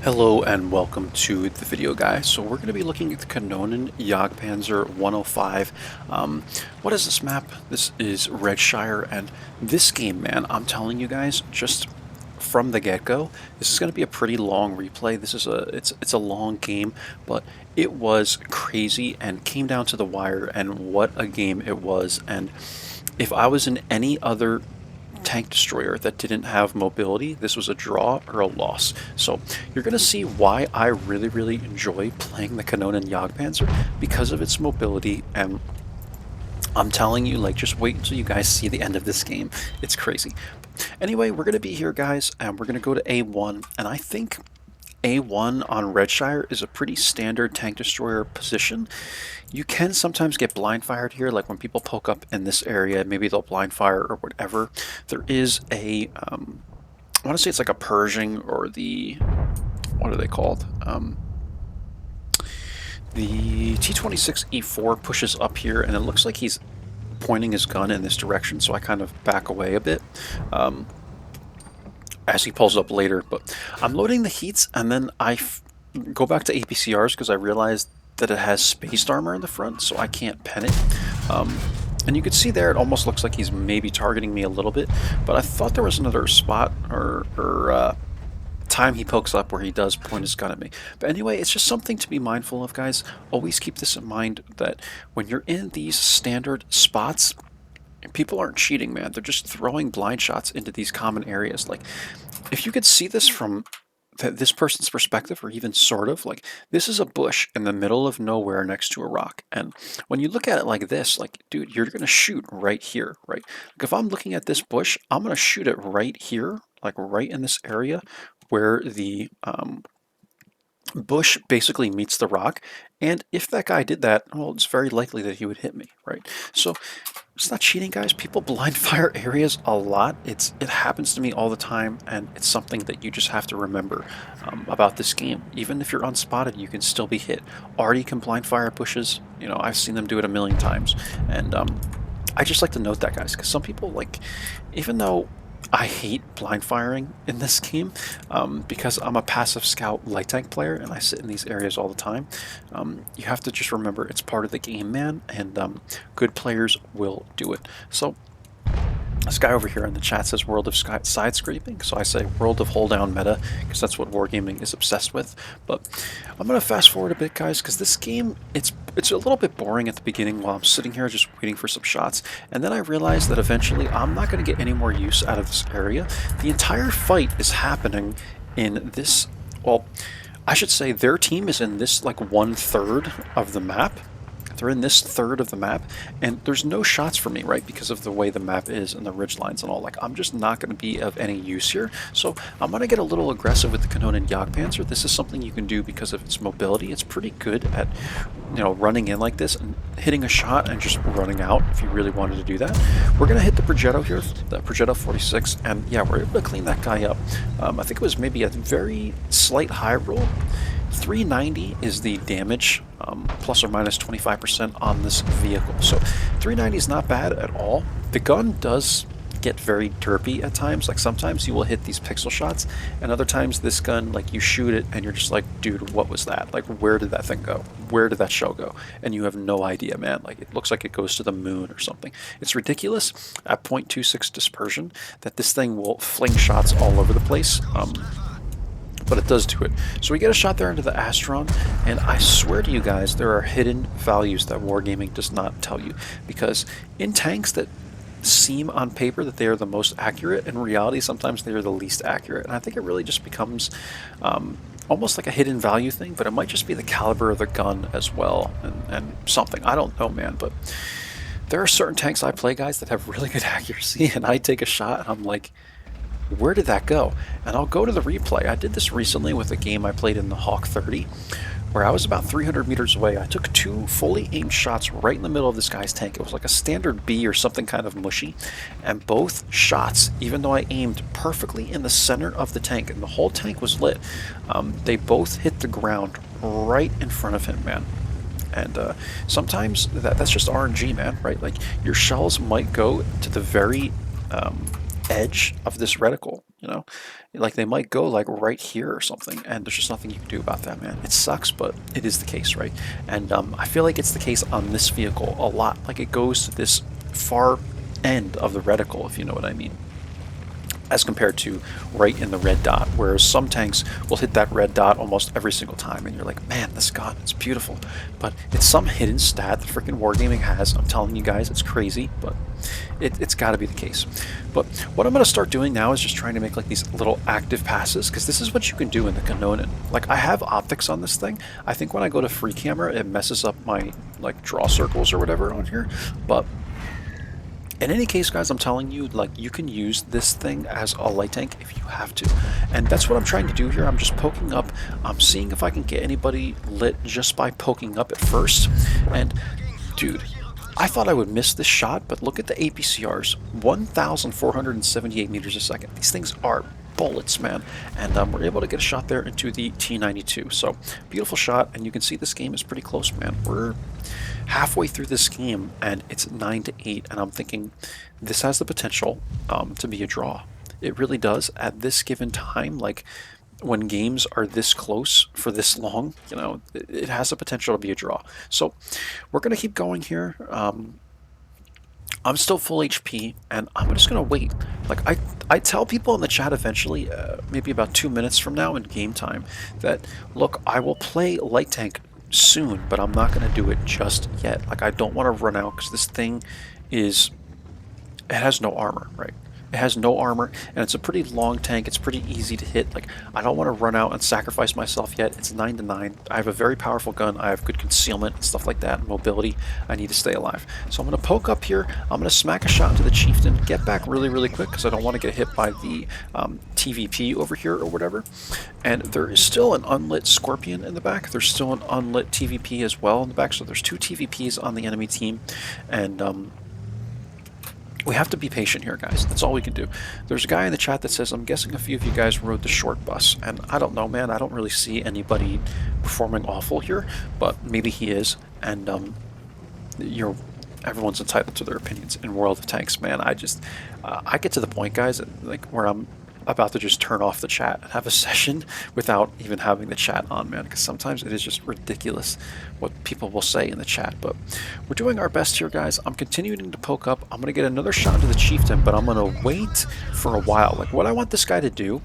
Hello and welcome to the video, guys. So we're going to be looking at the Kanonen Jagdpanzer 105. What is this map? This is Redshire, and this game, man, I'm telling you guys, just from the get-go, this is going to be a pretty long replay. It's a long game, but it was crazy and came down to the wire, and what a game it was. And if I was in any other tank destroyer that didn't have mobility, this was a draw or a loss. So you're going to see why I really enjoy playing the Kanonen Jagdpanzer, because of its mobility. And I'm telling you, like, just wait until you guys see the end of this game. It's crazy. Anyway, we're going to be here, guys, and we're going to go to A1, and I think A1 on Redshire is a pretty standard tank destroyer position. You can sometimes get blind fired here, like when people poke up in this area, maybe they'll blind fire or whatever. There is a, I want to say it's like a Pershing, or the, what are they called? The T-26E4 pushes up here, and it looks like he's pointing his gun in this direction, so I kind of back away a bit. As he pulls up later, but I'm loading the heats, and then I go back to APCRs because I realized that it has spaced armor in the front, so I can't pen it. And you can see there, it almost looks like he's maybe targeting me a little bit, but I thought there was another spot or time he pokes up where he does point his gun at me. But anyway, it's just something to be mindful of, guys. Always keep this in mind, that when you're in these standard spots, people aren't cheating, man. They're just throwing blind shots into these common areas. Like, if you could see this from this person's perspective, or even sort of, like, this is a bush in the middle of nowhere next to a rock. And when you look at it like this, like, dude, you're going to shoot right here, right? Like, if I'm looking at this bush, I'm going to shoot it right here, like right in this area where the bush basically meets the rock. And if that guy did that, well, it's very likely that he would hit me, right? So it's not cheating, guys. People blind fire areas a lot. It happens to me all the time, and it's something that you just have to remember about this game. Even if you're unspotted, you can still be hit. Artie can blind fire bushes. You know, I've seen them do it a million times, and I just like to note that, guys, because some people, like, even though I hate blind firing in this game, because I'm a passive scout light tank player and I sit in these areas all the time. You have to just remember it's part of the game, man, and good players will do it. So this guy over here in the chat says World of Side Scraping, so I say World of Hold Down meta, because that's what Wargaming is obsessed with. But I'm going to fast forward a bit, guys, because this game, it's a little bit boring at the beginning while I'm sitting here just waiting for some shots, and then I realized that eventually I'm not going to get any more use out of this area. The entire fight is happening in this, well, I should say their team is in this, like, 1/3 of the map. They're in this third of the map, and there's no shots for me, right, because of the way the map is and the ridge lines and all. Like, I'm just not going to be of any use here, so I'm going to get a little aggressive with the Kanonen Jagdpanzer. This is something you can do because of its mobility. It's pretty good at, you know, running in like this and hitting a shot and just running out if you really wanted to do that. We're going to hit the Progetto here, the Progetto 46, and yeah, we're able to clean that guy up. I think it was maybe a very slight high roll. 390 is the damage, plus or minus 25% on this vehicle. So 390 is not bad at all. The gun does get very derpy at times. Like, sometimes you will hit these pixel shots, and other times this gun, like, you shoot it and you're just like, dude, what was that? Like, where did that thing go? Where did that shell go? And you have no idea, man. Like, it looks like it goes to the moon or something. It's ridiculous at 0.26 dispersion that this thing will fling shots all over the place. But it does do it. So we get a shot there into the Astron, and I swear to you guys, there are hidden values that Wargaming does not tell you, because in tanks that seem on paper that they are the most accurate, in reality sometimes they are the least accurate, and I think it really just becomes almost like a hidden value thing, but it might just be the caliber of the gun as well, and something. I don't know, man, but there are certain tanks I play, guys, that have really good accuracy, and I take a shot and I'm like, where did that go? And I'll go to the replay. I did this recently with a game I played in the Hawk 30, where I was about 300 meters away. I took 2 fully aimed shots right in the middle of this guy's tank. It was like a standard B or something kind of mushy, and both shots, even though I aimed perfectly in the center of the tank and the whole tank was lit, they both hit the ground right in front of him, man. And sometimes that's just RNG, man, right? Like, your shells might go to the very edge of this reticle, you know? Like they might go like right here or something, and there's just nothing you can do about that, man. It sucks, but it is the case, right? And I feel like it's the case on this vehicle a lot. Like it goes to this far end of the reticle, if you know what I mean, as compared to right in the red dot, whereas some tanks will hit that red dot almost every single time, and you're like, man, this gun, it's beautiful. But it's some hidden stat that freaking Wargaming has. I'm telling you guys, it's crazy, but it's got to be the case. But what I'm going to start doing now is just trying to make like these little active passes, because this is what you can do in the Kanonen. Like I have optics on this thing. I think when I go to free camera, it messes up my like draw circles or whatever on here, but in any case, guys, I'm telling you, like, you can use this thing as a light tank if you have to. And that's what I'm trying to do here. I'm just poking up. I'm seeing if I can get anybody lit just by poking up at first. And, dude, I thought I would miss this shot, but look at the APCRs. 1,478 meters a second. These things are bullets, man. And we're able to get a shot there into the T92. So, beautiful shot. And you can see this game is pretty close, man. We're halfway through this game and it's 9-8, and I'm thinking this has the potential to be a draw. It really does at this given time. Like when games are this close for this long, you know, it has the potential to be a draw. So we're gonna keep going here. I'm still full HP, and I'm just gonna wait. Like I tell people in the chat eventually, maybe about 2 minutes from now in game time, that look, I will play light tank soon, but I'm not going to do it just yet. Like I don't want to run out because this thing is, it has no armor, right? It has no armor, and it's a pretty long tank. It's pretty easy to hit. Like I don't want to run out and sacrifice myself yet. It's 9-9. I have a very powerful gun. I have good concealment and stuff like that, mobility. I need to stay alive. So I'm going to poke up here. I'm going to smack a shot into the chieftain, get back really, really quick because I don't want to get hit by the TVP over here or whatever. And there is still an unlit Scorpion in the back. There's still an unlit TVP as well in the back. So there's 2 TVPs on the enemy team, and we have to be patient here, guys. That's all we can do. There's a guy in the chat that says, I'm guessing a few of you guys rode the short bus. And I don't know, man. I don't really see anybody performing awful here, but maybe he is. And everyone's entitled to their opinions in World of Tanks, man. I get to the point, guys, like where I'm about to just turn off the chat and have a session without even having the chat on, man, because sometimes it is just ridiculous what people will say in the chat. But we're doing our best here, guys. I'm continuing to poke up. I'm going to get another shot into the chieftain, but I'm going to wait for a while. Like what I want this guy to do,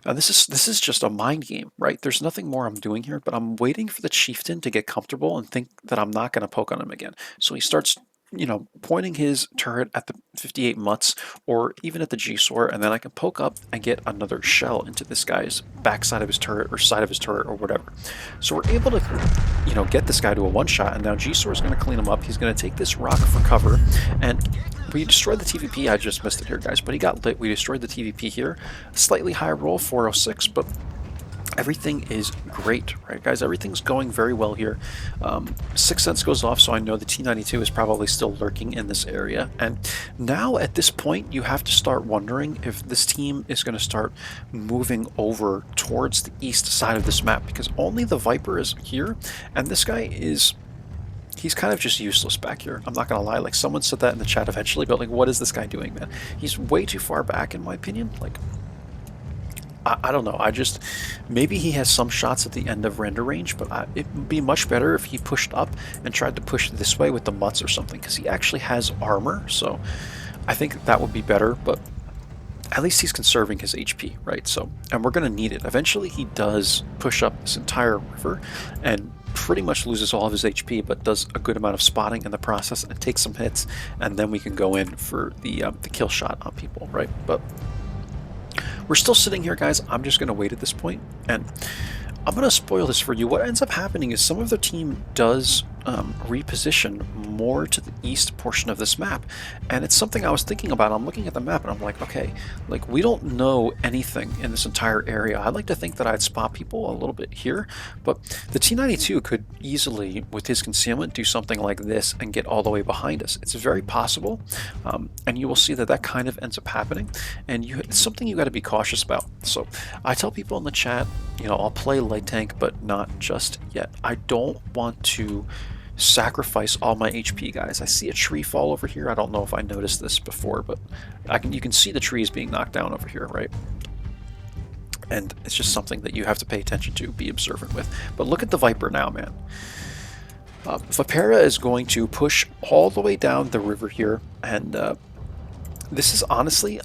this is just a mind game, right? There's nothing more I'm doing here, but I'm waiting for the chieftain to get comfortable and think that I'm not going to poke on him again. So he starts, you know, pointing his turret at the 58 mutts or even at the G-Sword, and then I can poke up and get another shell into this guy's backside of his turret or side of his turret or whatever. So we're able to, you know, get this guy to a one-shot, and now G-Sword is going to clean him up. He's going to take this rock for cover, and we destroyed the TVP. I just missed it here, guys, but he got lit. We destroyed the TVP here. Slightly high roll, 406, but everything is great, right, guys? Everything's going very well here. 6 cents goes off, so I know the T92 is probably still lurking in this area. And now at this point, you have to start wondering if this team is going to start moving over towards the east side of this map, because only the Viper is here, and this guy is... he's kind of just useless back here. I'm not gonna lie. Like someone said that in the chat eventually, but like, what is this guy doing, man? He's way too far back, in my opinion. Like, I don't know. Maybe he has some shots at the end of render range, but it would be much better if he pushed up and tried to push this way with the mutts or something, because he actually has armor. So I think that would be better, but at least he's conserving his HP, right? So, and we're gonna need it. Eventually he does push up this entire river and pretty much loses all of his HP, but does a good amount of spotting in the process and takes some hits, and then we can go in for the kill shot on people, right? But we're still sitting here, guys. I'm just going to wait at this point, and I'm going to spoil this for you. What ends up happening is some of their team does reposition more to the east portion of this map, and it's something I was thinking about. I'm looking at the map and I'm like, okay, like we don't know anything in this entire area. I'd like to think that I'd spot people a little bit here, but the T92 could easily, with his concealment, do something like this and get all the way behind us. It's very possible, and you will see that that kind of ends up happening, and it's something you got to be cautious about. So I tell people in the chat, you know, I'll play light tank, but not just yet. I don't want to sacrifice all my HP, guys. I see a tree fall over here. I don't know if I noticed this before, but you can see the trees being knocked down over here, right? And it's just something that you have to pay attention to, be observant with. But look at the Viper now, man. Vipera is going to push all the way down the river here, and this is honestly,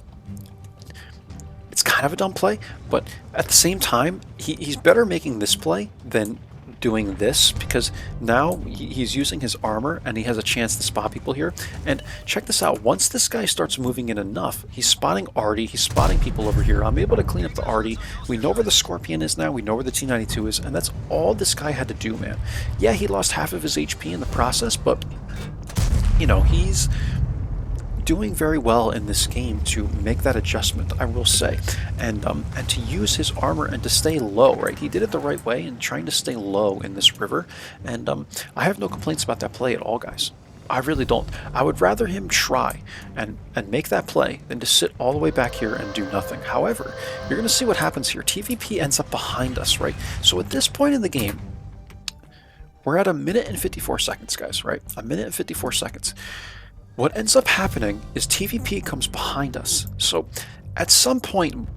it's kind of a dumb play, but at the same time, he's better making this play than doing this, because now he's using his armor and he has a chance to spot people here. And check this out, once this guy starts moving in enough, he's spotting Artie, he's spotting people over here. I'm able to clean up the Artie. We know where the Scorpion is now, we know where the T-92 is, and that's all this guy had to do, man. Yeah, he lost half of his HP in the process, but you know, he's doing very well in this game to make that adjustment, I will say, and to use his armor and to stay low, right? He did it the right way and trying to stay low in this river, and I have no complaints about that play at all, guys. I really don't. I would rather him try and make that play than to sit all the way back here and do nothing. However, you're going to see what happens here. TVP ends up behind us, right? So at this point in the game, we're at 1 minute and 54 seconds, guys, right? 1 minute and 54 seconds. What ends up happening is TVP comes behind us. So at some point,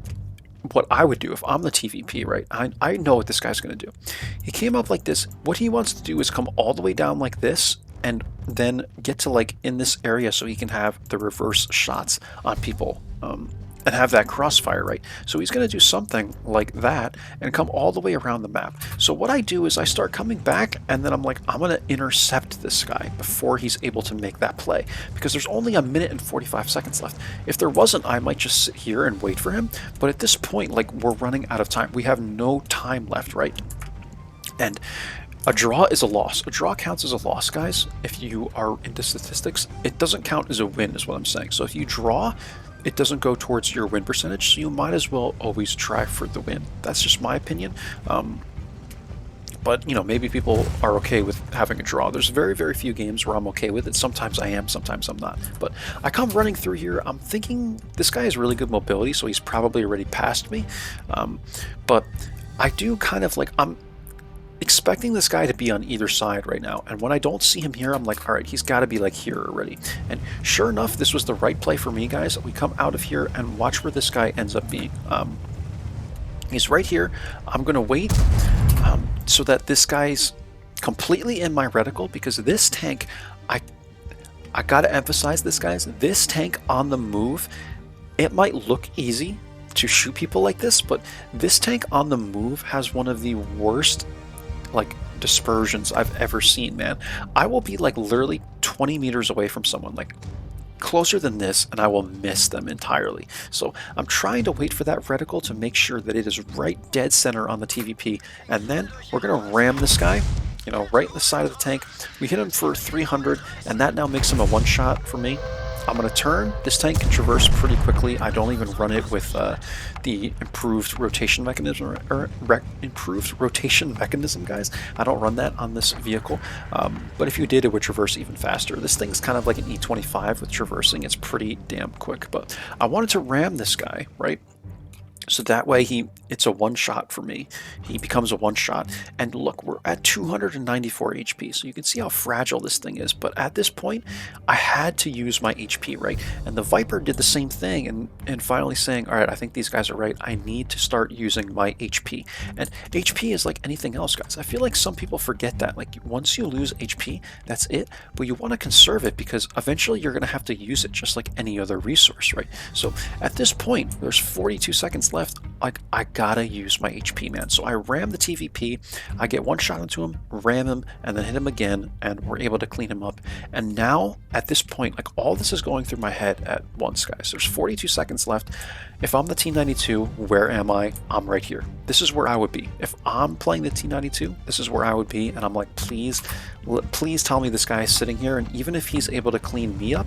what I would do if I'm the TVP, right? I know what this guy's going to do. He came up like this. What he wants to do is come all the way down like this and then get to like in this area so he can have the reverse shots on people and have that crossfire, right? So he's going to do something like that and come all the way around the map. So what I do is I start coming back, and then I'm like, I'm going to intercept this guy before he's able to make that play, because there's only 1 minute and 45 seconds left. If there wasn't, I might just sit here and wait for him, but at this point, like, we're running out of time. We have no time left, right? And a draw is a loss. A draw counts as a loss, guys. If you are into statistics, it doesn't count as a win, is what I'm saying. So if you draw, it doesn't go towards your win percentage, so you might as well always try for the win. That's just my opinion. But, you know, maybe people are okay with having a draw. There's very, very few games where I'm okay with it. Sometimes I am, sometimes I'm not. But I come running through here. I'm thinking this guy has really good mobility, so he's probably already passed me. But I do kind of like, I'm expecting this guy to be on either side right now, and when I don't see him here, I'm like, all right, he's got to be like here already. And sure enough, this was the right play for me, guys. We come out of here and watch where this guy ends up being. He's right here. I'm gonna wait so that this guy's completely in my reticle, because this tank, I gotta emphasize this, guys, this tank on the move, it might look easy to shoot people like this, but this tank on the move has one of the worst like dispersions I've ever seen, man. I will be like literally 20 meters away from someone, like closer than this, and I will miss them entirely. So I'm trying to wait for that reticle to make sure that it is right dead center on the TVP, and then we're gonna ram this guy, you know, right in the side of the tank. We hit him for 300, and that now makes him a one shot for me. I'm going to turn. This tank can traverse pretty quickly. I don't even run it with the improved rotation mechanism, guys. I don't run that on this vehicle. But if you did, it would traverse even faster. This thing's kind of like an E25 with traversing. It's pretty damn quick. But I wanted to ram this guy, right? So that way it's a one shot for me. He becomes a one shot. And look, we're at 294 HP. So you can see how fragile this thing is. But at this point, I had to use my HP, right? And the Viper did the same thing and finally saying, all right, I think these guys are right. I need to start using my HP. And HP is like anything else, guys. I feel like some people forget that. Like once you lose HP, that's it. But you want to conserve it because eventually you're going to have to use it just like any other resource, right? So at this point, there's 42 seconds left. Like I gotta use my HP, man. So I ram the TVP, I get one shot into him, ram him, and then hit him again, and we're able to clean him up. And now at this point, like all this is going through my head at once, guys. There's 42 seconds left. If I'm the T92, where am I? I'm right here. This is where I would be. If I'm playing the T92, this is where I would be, and I'm like, please tell me this guy is sitting here, and even if he's able to clean me up,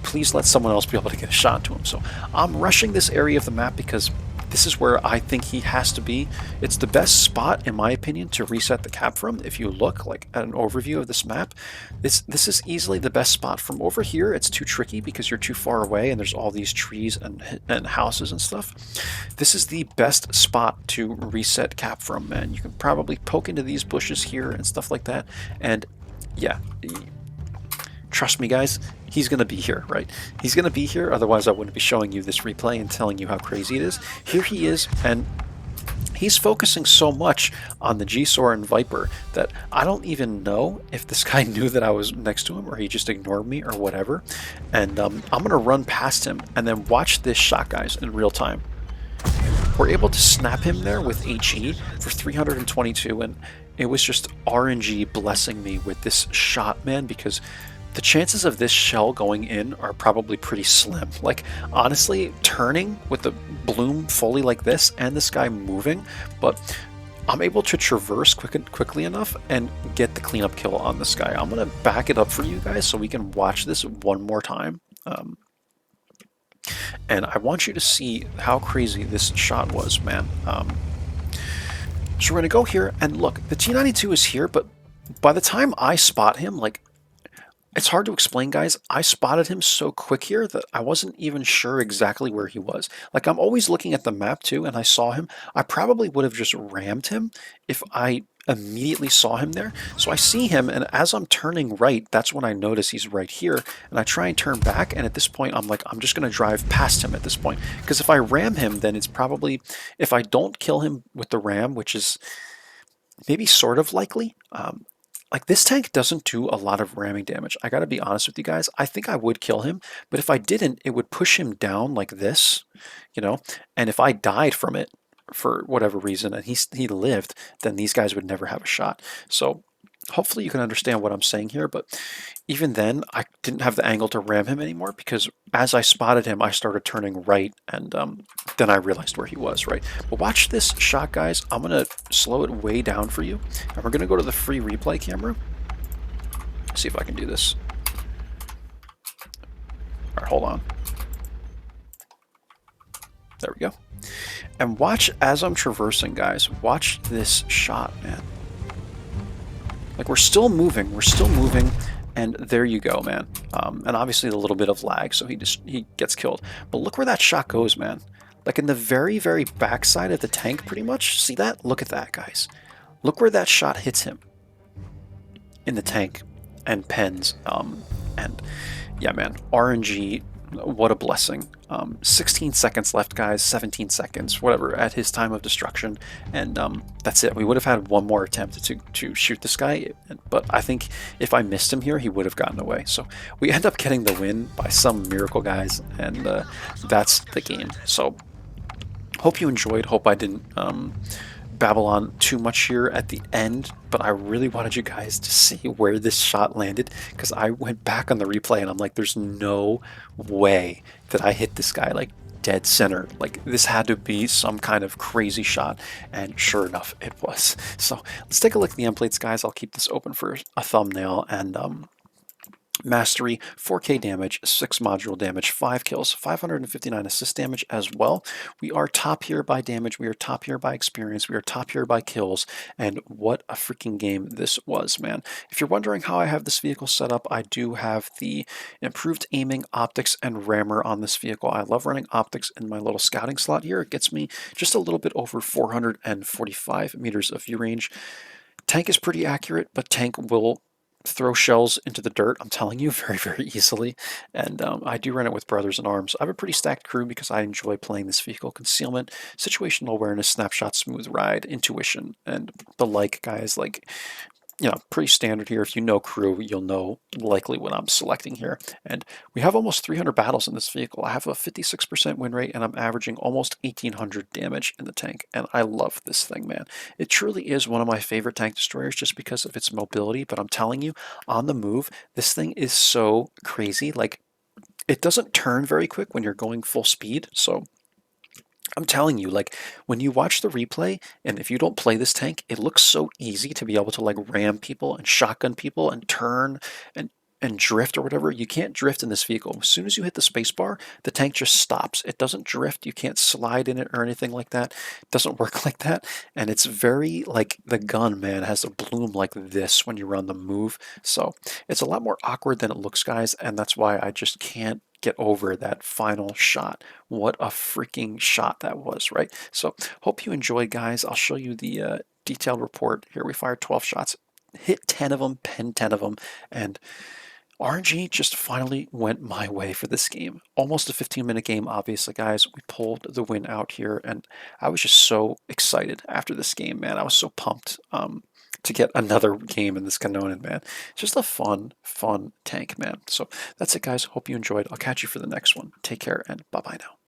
please let someone else be able to get a shot to him. So I'm rushing this area of the map because this is where I think he has to be. It's the best spot, in my opinion, to reset the cap from. If you look like at an overview of this map, this is easily the best spot. From over here, it's too tricky because you're too far away and there's all these trees and houses and stuff. This is the best spot to reset cap from, man. You can probably poke into these bushes here and stuff like that, and Yeah, trust me, guys, he's going to be here, right? He's going to be here, otherwise I wouldn't be showing you this replay and telling you how crazy it is. Here he is, and he's focusing so much on the G-Sor and Viper that I don't even know if this guy knew that I was next to him or he just ignored me or whatever. And I'm going to run past him and then watch this shot, guys, in real time. We're able to snap him there with HE for 322, and it was just RNG blessing me with this shot, man, because the chances of this shell going in are probably pretty slim. Like, honestly, turning with the bloom fully like this and this guy moving, but I'm able to traverse quickly enough and get the cleanup kill on this guy. I'm going to back it up for you guys so we can watch this one more time. And I want you to see how crazy this shot was, man. So we're going to go here, and look, the T92 is here, but by the time I spot him, like, it's hard to explain, guys. I spotted him so quick here that I wasn't even sure exactly where he was. Like, I'm always looking at the map too, and I saw him. I probably would have just rammed him if I immediately saw him there. So I see him, and as I'm turning right, that's when I notice he's right here, and I try and turn back, and at this point, I'm like, I'm just going to drive past him at this point. Because if I ram him, then it's probably, if I don't kill him with the ram, which is maybe sort of likely, like, this tank doesn't do a lot of ramming damage. I gotta be honest with you guys. I think I would kill him, but if I didn't, it would push him down like this, you know? And if I died from it for whatever reason and he lived, then these guys would never have a shot. So hopefully you can understand what I'm saying here, but even then, I didn't have the angle to ram him anymore because as I spotted him, I started turning right, and then I realized where he was, right? But watch this shot, guys. I'm going to slow it way down for you, and we're going to go to the free replay camera. See if I can do this. All right, hold on. There we go. And watch as I'm traversing, guys. Watch this shot, man. Like, we're still moving, and there you go, man. And obviously a little bit of lag, so he gets killed. But look where that shot goes, man. Like, in the very, very backside of the tank, pretty much. See that? Look at that, guys. Look where that shot hits him. In the tank and pens. And yeah, man, RNG, what a blessing. 16 seconds left, guys, 17 seconds, whatever, at his time of destruction, and that's it. We would have had one more attempt to shoot this guy, but I think if I missed him here, he would have gotten away. So we end up getting the win by some miracle, guys, and that's the game. So hope you enjoyed. Hope I didn't babble on too much here at the end, but I really wanted you guys to see where this shot landed because I went back on the replay and I'm like, there's no way that I hit this guy like dead center. Like, this had to be some kind of crazy shot, and sure enough, it was. So let's take a look at the end plates, guys. I'll keep this open for a thumbnail, and Mastery, 4k damage, 6 module damage, 5 kills, 559 assist damage as well. We are top here by damage, we are top here by experience, we are top here by kills, and what a freaking game this was, man. If you're wondering how I have this vehicle set up, I do have the improved aiming, optics, and rammer on this vehicle. I love running optics in my little scouting slot here. It gets me just a little bit over 445 meters of view range. Tank is pretty accurate, but tank will throw shells into the dirt, I'm telling you, very, very easily. And I do run it with Brothers in Arms. I have a pretty stacked crew because I enjoy playing this vehicle. Concealment, situational awareness, snapshot, smooth ride, intuition, and the like, guys. Like, you know, pretty standard here. If you know crew, you'll know likely what I'm selecting here. And we have almost 300 battles in this vehicle. I have a 56% win rate, and I'm averaging almost 1,800 damage in the tank. And I love this thing, man. It truly is one of my favorite tank destroyers just because of its mobility. But I'm telling you, on the move, this thing is so crazy. Like, it doesn't turn very quick when you're going full speed. So I'm telling you, like, when you watch the replay, and if you don't play this tank, it looks so easy to be able to, like, ram people and shotgun people and turn and drift or whatever. You can't drift in this vehicle. As soon as you hit the spacebar, the tank just stops. It doesn't drift. You can't slide in it or anything like that. It doesn't work like that. And it's very, like, the gun, man, has a bloom like this when you're on the move. So it's a lot more awkward than it looks, guys, and that's why I just can't get over that final shot. What a freaking shot that was, right? So hope you enjoyed, guys. I'll show you the detailed report here. We fired 12 shots. hit 10 of them, pen 10 of them, and RNG just finally went my way for this game. Almost a 15-minute game, obviously, guys. We pulled the win out here, and I was just so excited after this game, man. I was so pumped to get another game in this Kanonen, man. It's just a fun, fun tank, man. So that's it, guys. Hope you enjoyed. I'll catch you for the next one. Take care, and bye-bye now.